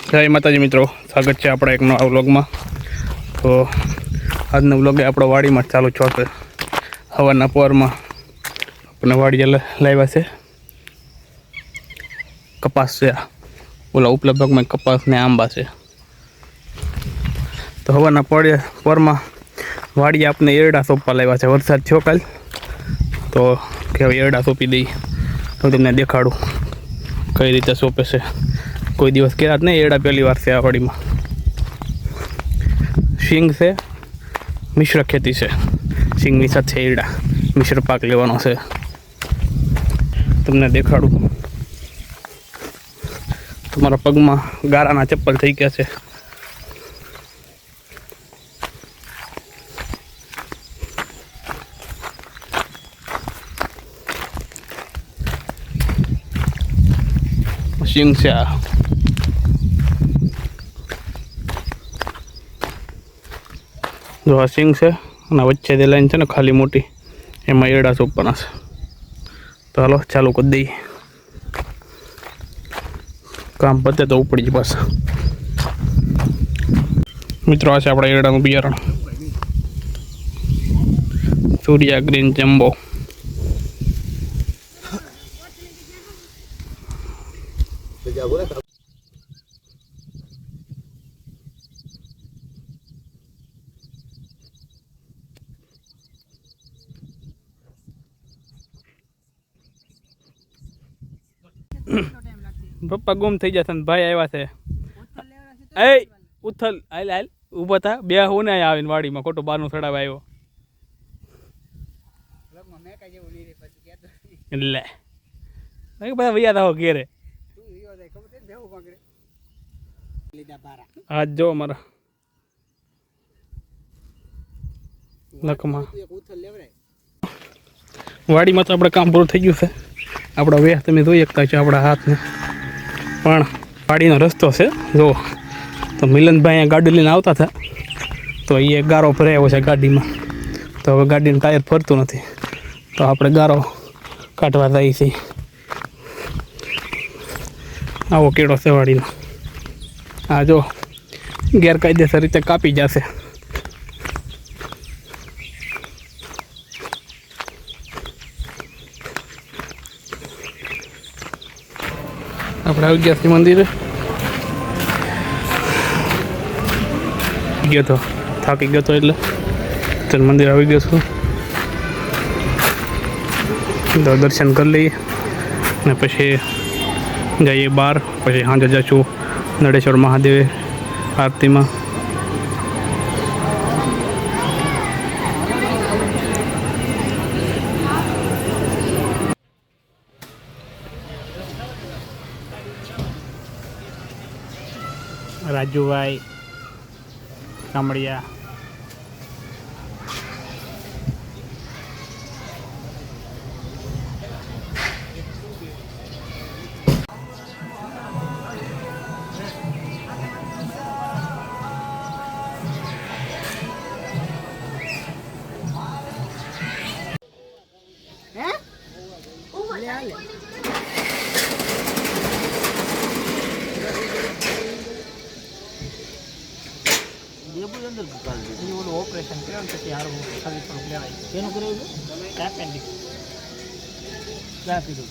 જય માતાજી મિત્રો, સ્વાગત છે આપણા એક નવા વ્લોગમાં। તો આજનો વ્લોગ આપણો વાડીમાં ચાલુ છો છે। હવાના પોરમાં આપણે વાડીએ લાવ્યા છે કપાસ છે, ઓલા ઉપલા ભાગમાં કપાસ ને આંબા છે। તો હવાના પોરમાં વાડીએ આપણે એરડા સોંપવા લાવ્યા છે। વરસાદ થયો કાલ તો કે એરડા સોંપી દઈ તો તમને દેખાડું કઈ રીતે સોંપે છે। કોઈ દિવસ કર્યા જ નહીં એરડા, પહેલી વાર છે આ વાડીમાં। સિંગ છે, મિશ્ર ખેતી છે, સિંગની સાથે એરડા મિશ્ર પાક લેવાનો છે। તમને દેખાડું, તમારા પગમાં ગારાના ચપ્પલ થઈ ગયા છે। સિંગ છે આ, જો આ સિંગ છે અને વચ્ચે જે લાઈન છે ને ખાલી મોટી, એમાં એરડા સોંપવાના છે। તો હાલો ચાલુ કરી દઈએ, કામ પતે તો ઉપડી જ પાછા। મિત્રો આ છે આપણા એરડાનું બિયારણ, સૂર્યા ગ્રીન જમ્બો। પપ્પા ગુમ થઈ જશે ને ભાઈ આવ્યા છે। એ ઉથલ હાલ હાલ ઊભા થા, બે હું ને આવીને વાડીમાં ખોટો બહારનું ચડાવવા આવ્યો એટલે બધા વૈયા થાવ ઘેરે। આજ જો મારા નખમાં વાડીમાં તો આપણે કામ પૂરું થઈ ગયું છે। આપણા વેહ તમે જોઈ શકતા છો આપણા હાથને, પણ વાડીનો રસ્તો છે જો। તો મિલનભાઈ અહીંયા ગાડી લઈને આવતા હતા તો એ ગારો ભરાયો છે ગાડીમાં, તો હવે ગાડીનું ટાયર ફરતું નથી તો આપણે ગારો કાઢવા જઈએ છીએ। આવો કેળો છે વાડીનો, આ જો ગેરકાયદેસર રીતે કાપી જશે। આપણે આવી ગયા છીએ મંદિરે, ગયો તો થાકી ગયો તો એટલે ચાલ મંદિર આવી ગયો છું। તો દર્શન કરી લઈએ ને પછી જઈએ બહાર, પછી સાંજે જઈશું નળેશ્વર મહાદેવ આરતીમાં। રાજુભાઈ કામડિયા, ઓપરેશન કર્યું પછી સારું ખાલી થોડુંક લેવાય। કેનું કર્યું છે? એપેન્ડિક્સ ક્યાં કીધું?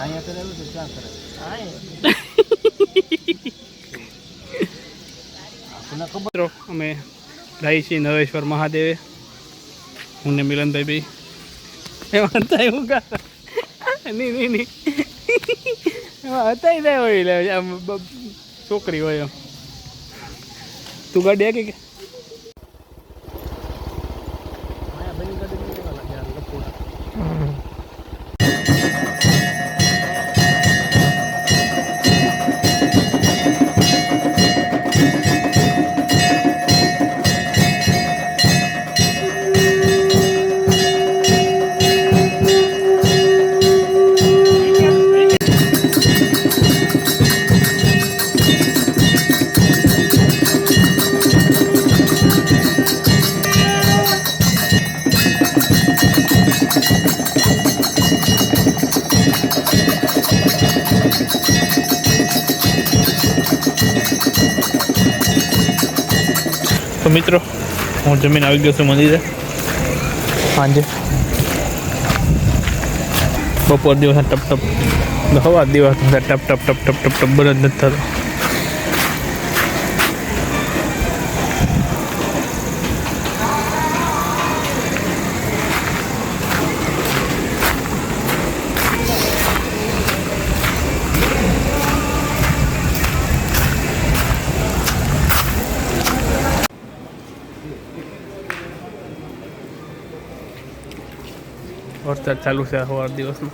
અહીંયા કરેલું છે, ક્યાં કરે? ખબર અમે જાય છીએ નળેશ્વર મહાદેવે, હું ને મિલનભાઈ ભાઈ એમાં હતા એવું કા નહીં એમાં હતા જાય હોય આમ છોકરી હોય એમ। તું ગાડી આ કે તો મિત્રો હું જમીન આવી ગયો છું મંદિરે સાંજે બપોર દિવસ ટપ ટપ હવા દિવસ ટપ ટપ ટપ ટપ ટપ ટપ બંધ નથી થતો. વરસાદ ચાલુ છે સવાર દિવસનો.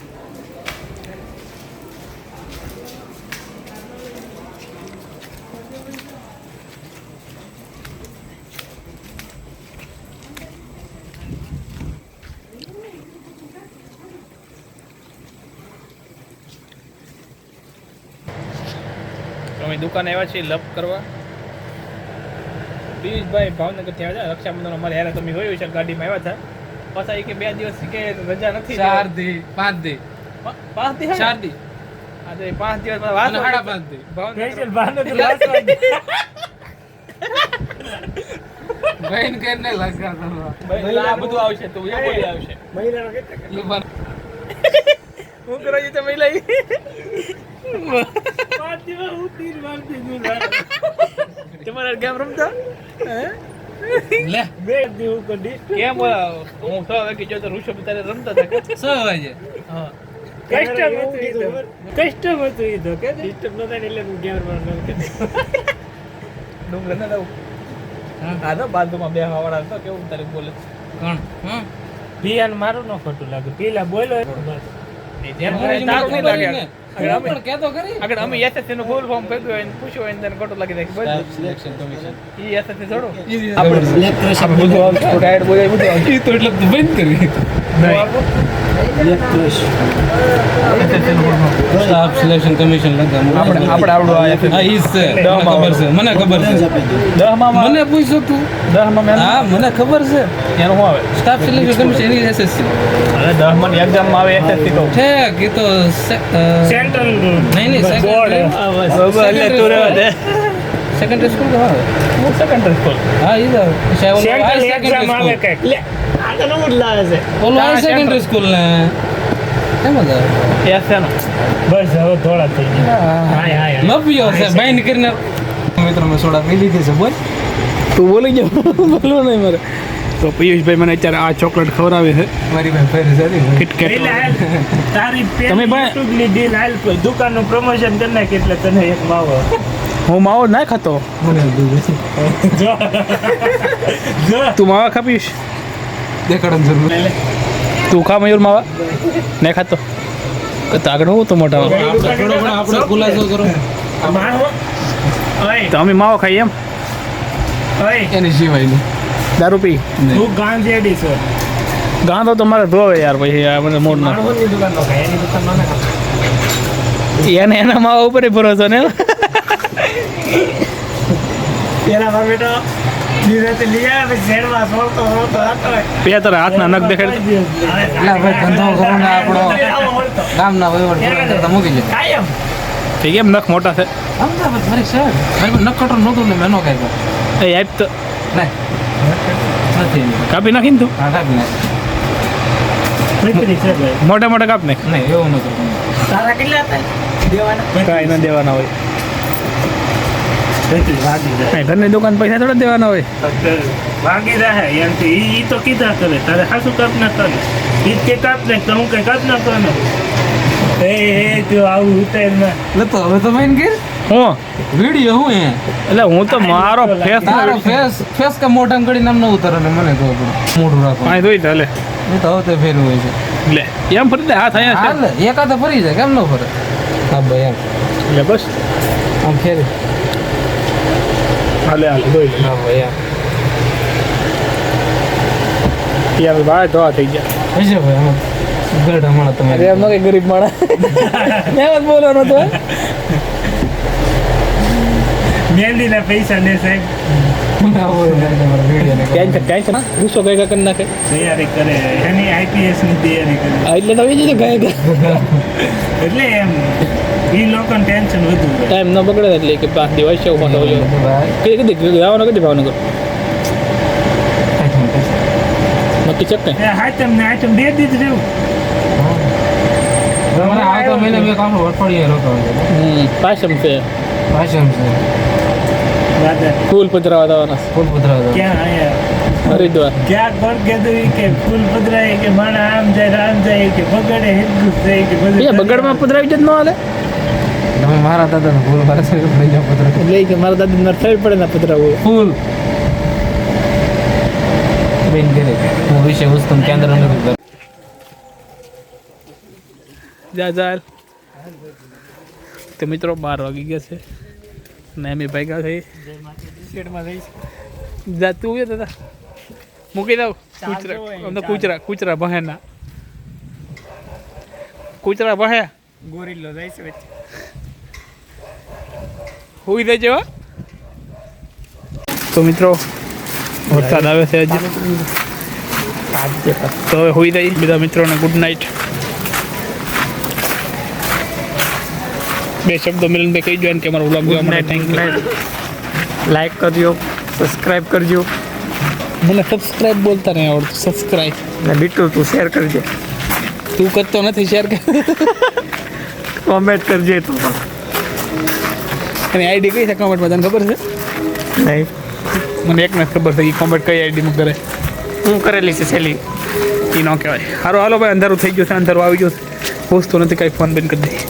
અમે દુકાને આવ્યા છીએ લપ કરવા. પિયુષભાઈ ભાવનગરથી આવ્યા હતા રક્ષાબંધન અમારે યારે તમે જોયું છે ગાડીમાં આવ્યા હતા. પાછા કે 2 દિવસ કે રજા નથી 4 દી 5 દી 5 દી 4 દી આજે 5 દિવસ વાત 5 દી ભાવનગર બહેન કેને લગા કરવા આ બધું આવશે તો એ બોલી આવશે મહિલાનો હું કરો છો તમે લઈ 5 દિવસ હું 3 વાર દીધું તમારા ગેમ રમતા લે બે દિવસ કરી કેમ હું 6 વાગે જો તો ઋષભ તારે રમતા હતા 6 વાગે હા કસ્ટમ હતું ઈ તો કે સિસ્ટમ ન થાય એટલે હું ગેમ રમવાનું કે ડુંગર ના દઉં હા તો બાજુમાં બે હવાડા હતો કેવું તારે બોલે કોણ પિયાન મારું ન ખોટું લાગે પેલા બોલો પણ કેતો કરી આગળ અમે એસએસસી નું ફૂલ ફોર્મ કર્યું હોય પૂછ્યું હોય તને ખોટું લાગી જાય બધું સિલેક્શન કમિશન ઈ એસએસસી થોડું આપણે સિલેક્ટ બધું આવશે તો ડાયરેક્ટ બોલાય બધું આવશે ઈ તો એટલે બંધ કરી સ્ટાફ સિલેક્શન કમિશન લગા આપણે આવડું આ હા ઈ છે મને ખબર છે 10 માં મને પૂછ્યો તું 10 માં હા મને ખબર છે એનું શું આવે સ્ટાફ સિલેક્શન કમિશન એની એસએસસી અરે 10 માં એક્ઝામ માં આવે એસએસસી તો છે કે તો સેન્ટ્રલ નહીં બોર્ડ એટલે તું રહેવા દે સેકન્ડરી સ્કૂલ કે હા હું સેકન્ડરી સ્કૂલ હા ઈ સેન્ટ્રલ એક્ઝામ આવે કઈક લે આ તો નવું જ લાવે છે ઓલો સેકન્ડરી સ્કૂલ ને કેમ હતા એસએનો બસ હવે થોડા થઈ ગયા હાય હાય લવ્યો છે બાઈન્ડ કરીને મિત્રો મેં સોડા પી લીધી છે બોલ તું બોલી ગયો બોલવું નહીં મારે તો પિયુષભાઈ મને અત્યારે આ ચોકલેટ ખવડાવે છે મારી ભાઈ ફેરી જતી કિટકેટ તારી તમે ભાઈ યુટ્યુબની ડીલ હાલ દુકાનનું પ્રમોશન કરી નાખ એટલે તને એક માવો હું માવો ના ખાતો તું માવા ખાપીશ દેખાડન જરૂર તું ખા મયુર માવા નહીં ખાતો તો આગળ હું તો મોટા આપણે ખુલાસો કરો માવો ઓય તો અમે માવો ખાઈએ એમ ઓય એની સિવાયની દારૂ પી તું ગાંધેડી છો ગાંધો તો મારે ધોવે યાર પછી આ મને મોડ ના માણસની દુકાનનો ખાય એની દુકાનમાં ના ખાય એને એના માવા ઉપર ભરોસો ને પેલા માં બેટો દીધે લઈ આવે પછી ઝેડમાં સોળતો હતો બે તારા હાથના નખ દેખાડ એટલે ભાઈ ધંધો કરો ને આપણો ગામના વહીવટ કરતા મૂકી જાય કાયમ ઠીક એમ નખ મોટા છે અમદાવાદ મારી શહેર મારી નકટો નહોતું ને મેનો કાંઈ એ આપ તો નહીં નથી કાપી નાખીને તું હા કાપી નાખ મિત્રી છે ભાઈ મોટા મોટા કાપ નાખ નહીં એવું નહોતું તારા કેટલા હતા દેવાના કાંઈ ના દેવાના હોય મિત્રી ભાગી જાય કાંઈ ઘરની દુકાન પૈસા થોડા દેવાના હોય ભાગી રહે એમથી ઈ તો કીધા કરે તારે હાસુ કાપ ના કરે ઈ કે કાપ ને તો હું કઈ કાપ ના કરે એ તું આવું ઉતાર ના તો હવે તો મેન ગીર હું વિડીયો હું હે એટલે હું તો મારો ફેસ તારો ફેસ કે મોઢા ગળી નામ ન ઉતારે ને મને ખબર પડે મોઢું રાખો પાણી ધોઈ ચાલે એ તો હવે ફેરવું હોય છે લે એમ ફરી દે હાથ અહીંયા હાલ એકાદે ફરી જાય કેમ ન ફરે હા ભાઈ એમ છે બસ આમ ફેરી હાલે હાલે ધોઈ લે હા ભાઈ એમ યાર ભાઈ ધોવા થઈ ગયા હશે ભાઈ આમાં ગઢ હમણાં અરે તમારે એમ કઈ ગરીબ માણસ એમ જ બોલવાનો તો મહેંદીના પૈસા ને સાહેબ ટેન્શન ગુસ્સો કઈ કરી નાખે તૈયારી કરે એની આઈપીએસ ની તૈયારી કરે એટલે તો આવી જઈએ ગાય એટલે એમ ઈ લોકોને ટેન્શન વધુ હોય. ટાઈમ ન બગડે એટલે કે 5 દિવસ છે હું કીધી જવાનો કીધી ભાવનગર નક્કી ચક્કે હાથમ ને આઠમ બે દીધ રહ્યું તમારે આવતા મહિને મેં કામ અઠવાડિયે રોતો પાસમ છે ભાષણ છે દાદા ફૂલ પધરાવા દેવાના ફૂલ પુતરા ક્યાં આયા હરિદ્વાર ક્યાં કોણ કહેતું કે ફૂલ પધરાય કે માણા આમ જાય આમ જાય કે બગડે હિંદુ જાય કે બધું બગડમાં પધરાવી જ ન હાલે તમે મારા દાદાને ફૂલ મારે છે લઈ જાઓ પુત્ર એટલે કે મારા દાદી નર થઈ પડે ને પધરાવું ફૂલ બેન કરે હું વિશે ઉત્તમ કેન્દ્ર નથી જા ચાલ તો મિત્રો 12 વાગી ગયા છે ને અમે ભાગ્યા થઈ શેડમાં જઈશ જા તું એ દાદા મૂકી દઉં કૂચરા બહેના કૂચરા બહે ગોરીલો જઈશ વચ્ચે હોઈ દેજો હો. તો મિત્રો વરસાદ આવે છે હજી તો હવે હોઈ દઈ બધા મિત્રોને ગુડ નાઇટ બે શબ્દો મિલનભાઈ કહી જો કે અમારો વ્લોગ જોવા માટે થેન્ક યુ લાઈક કરજો સબસ્ક્રાઇબ કરજો મને સબસ્ક્રાઇબ બોલતા નહીં આવડતું સબસ્ક્રાઇબ અને બીટુ તું શેર કરજે તું કરતો નથી શેર કર કોમેન્ટ કરજે તું એની આઈડી કઈ છે કોમેન્ટમાં તને ખબર છે નહીં મને એકને જ ખબર છે એ કોમેન્ટ કઈ આઈડીમાં કરે હું કરેલી છે છેલ્લી એ ન કહેવાય સારું હાલો ભાઈ અંધારું થઈ ગયું છે અંધારું આવી ગયું છે પૂછતું નથી કાંઈ ફોન બંધ કરી દઈએ